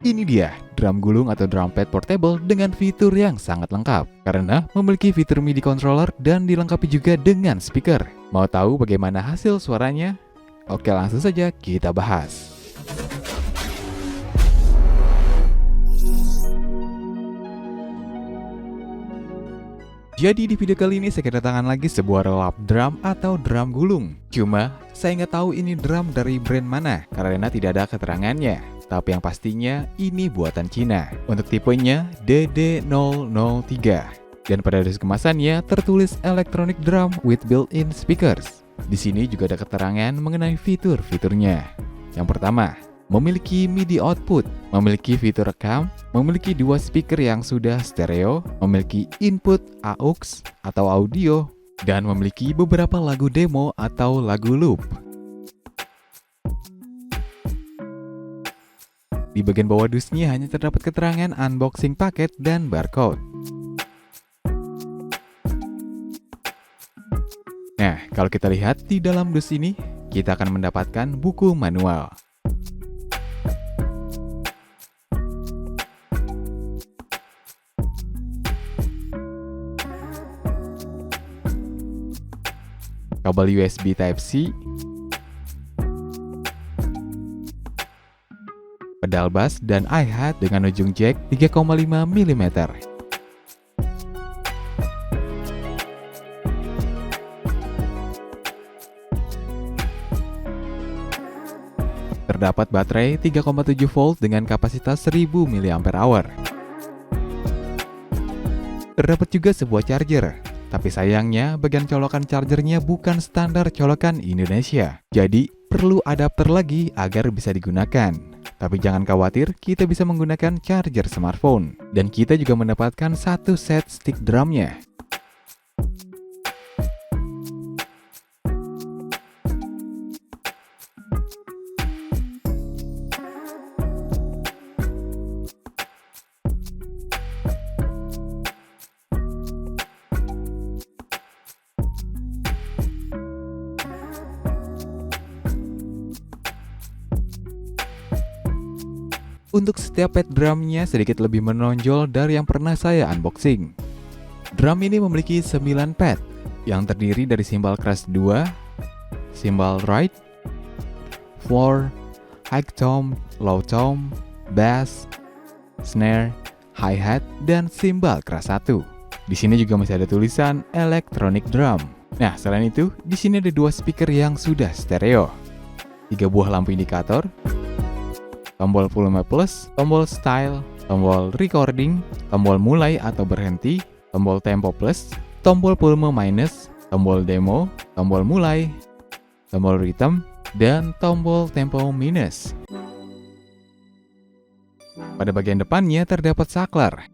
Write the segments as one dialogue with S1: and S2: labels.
S1: Ini dia, drum gulung atau drum pad portable dengan fitur yang sangat lengkap. Karena memiliki fitur MIDI controller dan dilengkapi juga dengan speaker. Mau tahu bagaimana hasil suaranya? Oke, langsung saja kita bahas. Jadi di video kali ini saya kedatangan lagi sebuah roll-up drum atau drum gulung. Cuma, saya nggak tahu ini drum dari brand mana, karena tidak ada keterangannya. Tapi yang pastinya, ini buatan Cina. Untuk tipenya DD003. Dan pada disk kemasannya tertulis electronic drum with built-in speakers. Di sini juga ada keterangan mengenai fitur-fiturnya. Yang pertama, memiliki MIDI output, memiliki fitur rekam, memiliki 2 speaker yang sudah stereo, memiliki input AUX atau audio, dan memiliki beberapa lagu demo atau lagu loop. Di bagian bawah dusnya hanya terdapat keterangan unboxing paket dan barcode. Nah, kalau kita lihat di dalam dus ini, kita akan mendapatkan buku manual. Kabel USB Type-C, pedal bass dan hi-hat dengan ujung jack 3,5 mm. Terdapat baterai 3,7 volt dengan kapasitas 1000 mAh. Terdapat juga sebuah charger. Tapi sayangnya, bagian colokan chargernya bukan standar colokan Indonesia. Jadi, perlu adapter lagi agar bisa digunakan. Tapi jangan khawatir, kita bisa menggunakan charger smartphone. Dan kita juga mendapatkan 1 set stick drumnya. Untuk setiap pad drumnya sedikit lebih menonjol dari yang pernah saya unboxing. Drum ini memiliki 9 pad yang terdiri dari simbal keras 2, simbal right, floor, high tom, low tom, bass, snare, hi-hat, dan simbal keras 1. Di sini juga masih ada tulisan electronic drum. Nah, selain itu, di sini ada 2 speaker yang sudah stereo, 3 buah lampu indikator, tombol volume plus, tombol style, tombol recording, tombol mulai atau berhenti, tombol tempo plus, tombol volume minus, tombol demo, tombol mulai, tombol rhythm, dan tombol tempo minus. Pada bagian depannya terdapat saklar,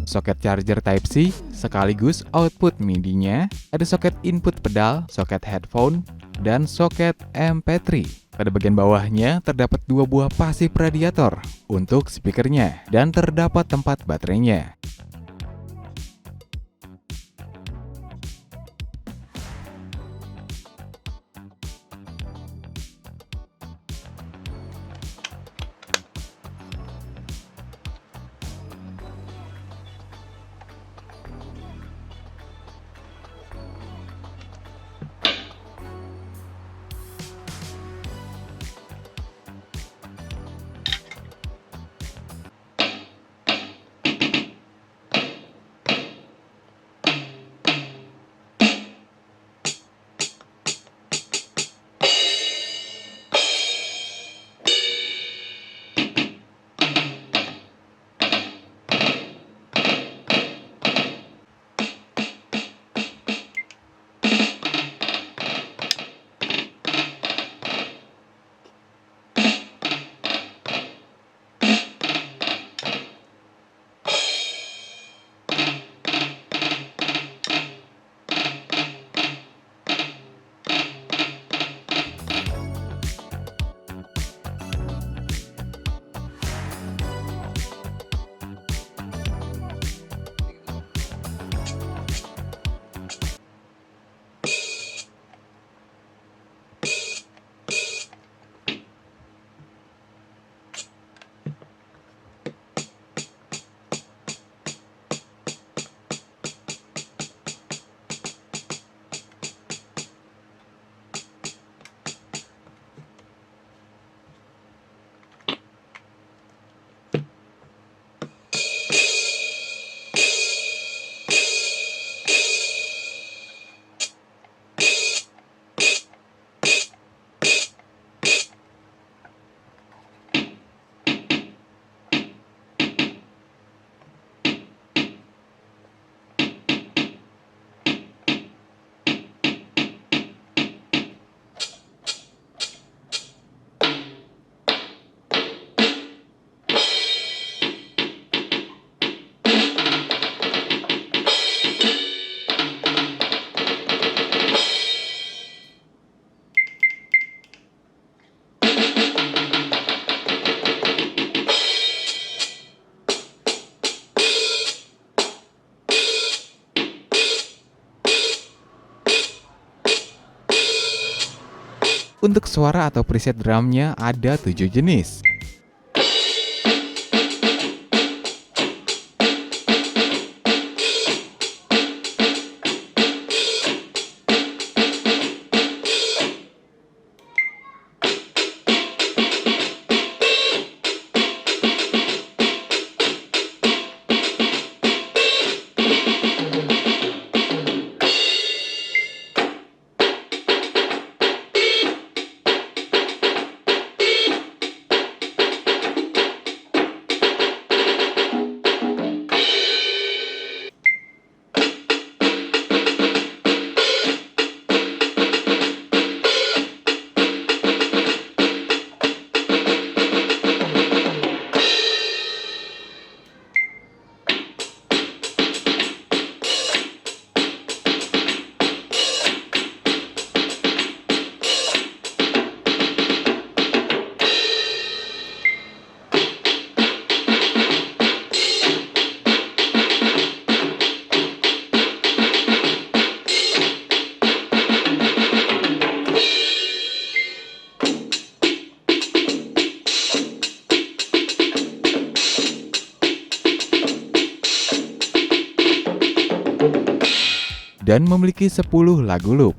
S1: soket charger Type-C, sekaligus output MIDI-nya, ada soket input pedal, soket headphone, dan soket MP3. Pada bagian bawahnya terdapat 2 buah pasif radiator untuk speakernya dan terdapat tempat baterainya. Untuk suara atau preset drumnya ada 7 jenis. Dan memiliki 10 lagu loop.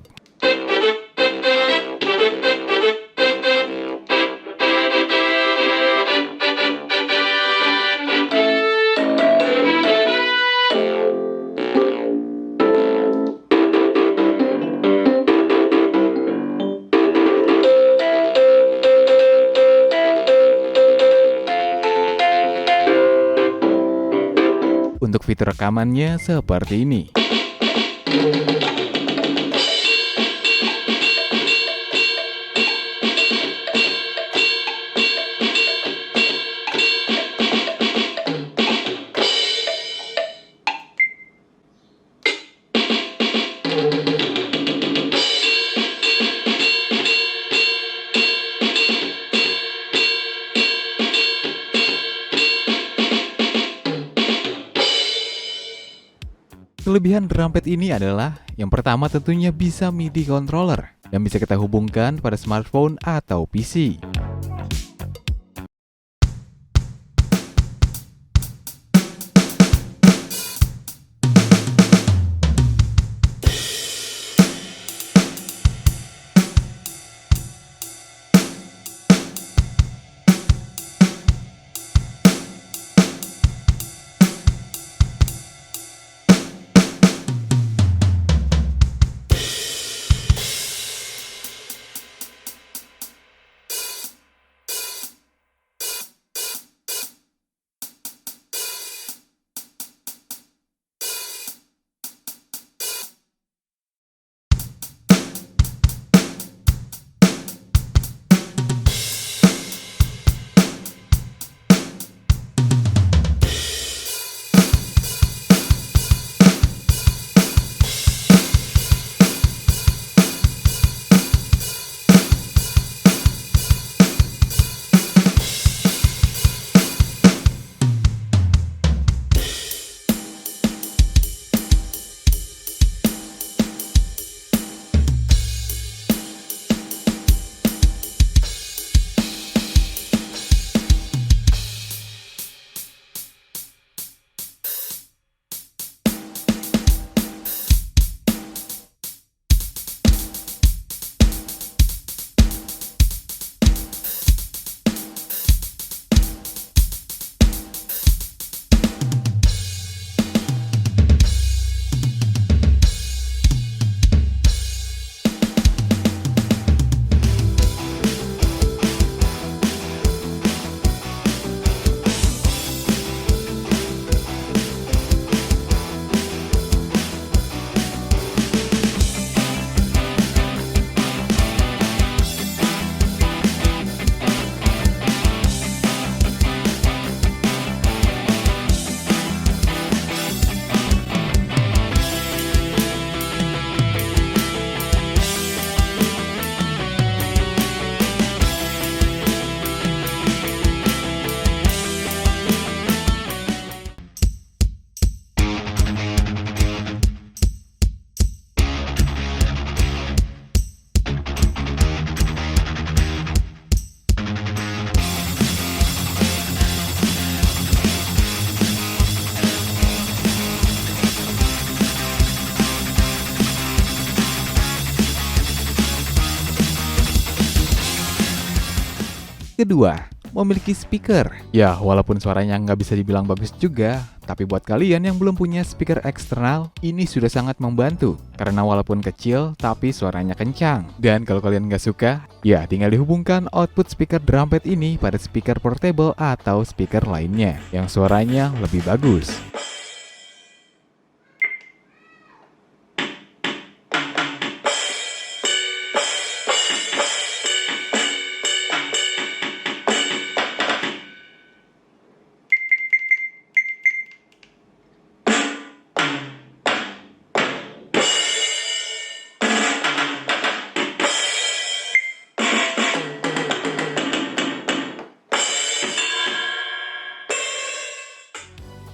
S1: Untuk fitur rekamannya seperti ini. Kelebihan drumpad ini adalah yang pertama tentunya bisa MIDI controller dan bisa kita hubungkan pada smartphone atau PC. Kedua, memiliki speaker. Ya, walaupun suaranya nggak bisa dibilang bagus juga, tapi buat kalian yang belum punya speaker eksternal, ini sudah sangat membantu. Karena walaupun kecil, tapi suaranya kencang. Dan kalau kalian nggak suka, ya tinggal dihubungkan output speaker drum pad ini pada speaker portable atau speaker lainnya, yang suaranya lebih bagus.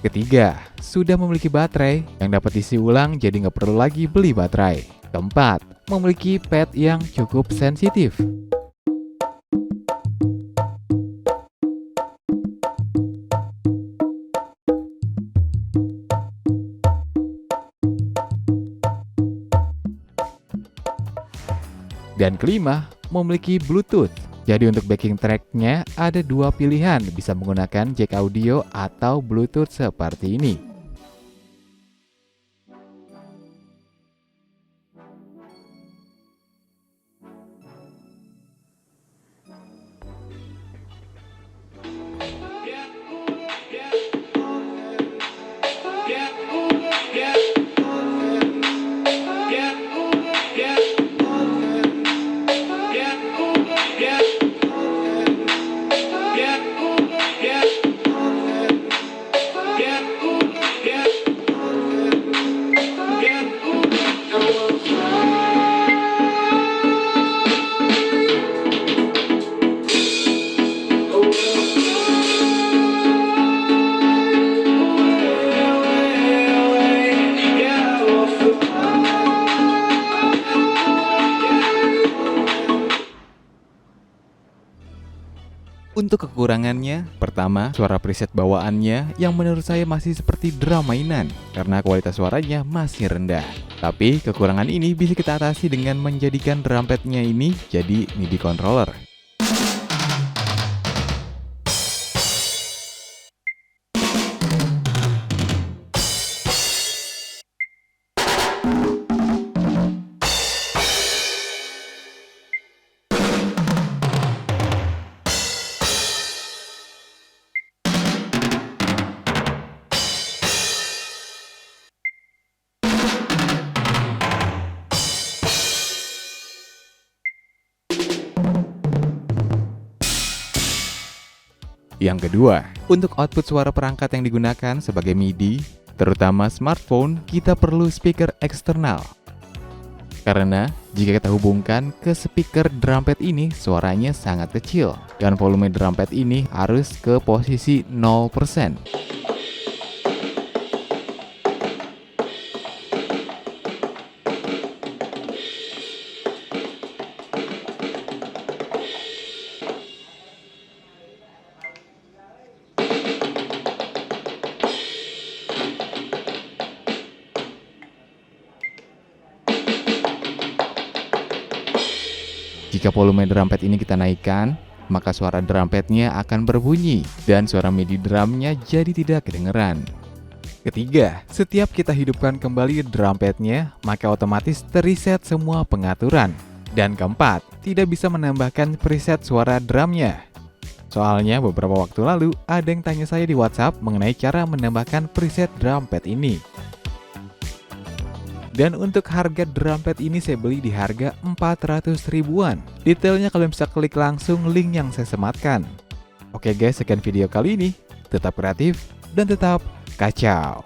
S1: Ketiga, sudah memiliki baterai yang dapat isi ulang jadi nggak perlu lagi beli baterai. Keempat, memiliki pad yang cukup sensitif. Dan kelima, memiliki Bluetooth. Jadi untuk backing track-nya ada dua pilihan, bisa menggunakan jack audio atau Bluetooth seperti ini. Untuk kekurangannya, pertama, suara preset bawaannya yang menurut saya masih seperti drum mainan karena kualitas suaranya masih rendah. Tapi kekurangan ini bisa kita atasi dengan menjadikan drum pad-nya ini jadi MIDI controller. Yang kedua, untuk output suara perangkat yang digunakan sebagai MIDI, terutama smartphone, kita perlu speaker eksternal. Karena jika kita hubungkan ke speaker drum pad ini, suaranya sangat kecil dan volume drum pad ini harus ke posisi 0%. Jika volume drum pad ini kita naikkan, maka suara drum pad-nya akan berbunyi dan suara MIDI drumnya jadi tidak kedengeran. Ketiga, setiap kita hidupkan kembali drum pad-nya, maka otomatis terreset semua pengaturan. Dan keempat, tidak bisa menambahkan preset suara drumnya. Soalnya beberapa waktu lalu ada yang tanya saya di WhatsApp mengenai cara menambahkan preset drum pad ini. Dan untuk harga drum pad ini saya beli di harga 400 ribuan. Detailnya kalian bisa klik langsung link yang saya sematkan. Oke guys, sekian video kali ini. Tetap kreatif dan tetap kacau.